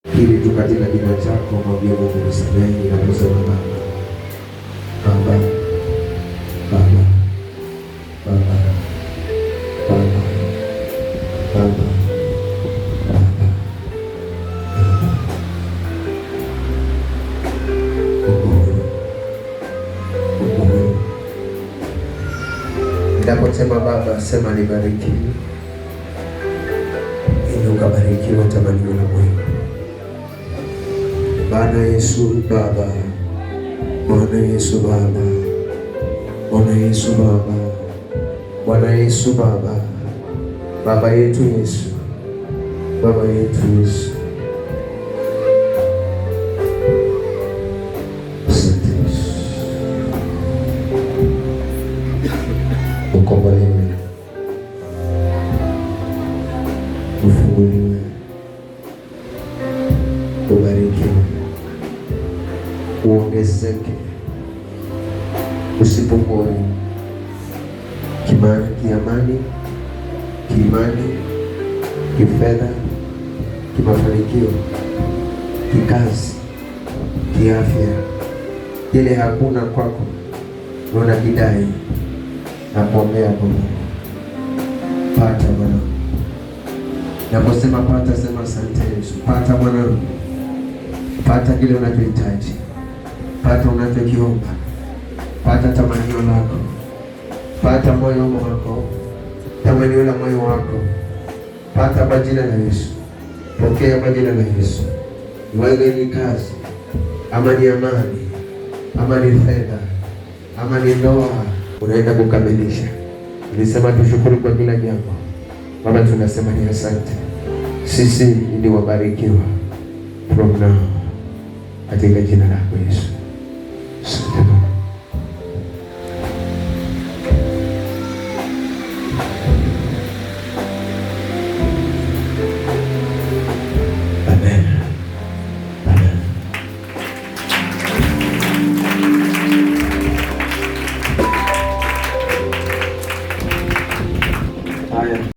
Ili tu katika jina chako mwambie Mungu nisamehe ninaposema Baba. Baba. Baba. Baba. Baba. Baba. Ninaposema Baba, sema nibariki. Ili ukabarikiwa tamanio la moyo. Bwana Yesu Baba. Bwana Yesu Baba. Bwana Yesu Baba. Bwana Yesu Baba. Baba yetu Yesu. Baba yetu Yesu. Asante Yesu. Ukombolewe. Ufunguliwe. Ubarikiwe. Uongezeke. Usipungue. Kiamani, kiimani, kifedha, kimafanikio, kikazi, kiafya. Ile hakuna kwako unaona bidai na kuombea Bwana. Pata Bwana. Naposema pata, sema asante Yesu. Pata Bwana. Pata kile unachohitaji. Pata unachokiomba. Pata tamanio lako. Pata moyo wako. Tamanio la moyo wako. Pata kwa jina la Yesu. Pokea kwa jina la Yesu. Iwe ni kazi, ama ni amani, ama ni fedha, ama ni ndoa, unaenda kukamilisha. Nilisema tushukuru kwa kila jambo. Baba, tunasema ni asante. Sisi ni wabarikiwa from now. Katika jina lako Yesu. Asante.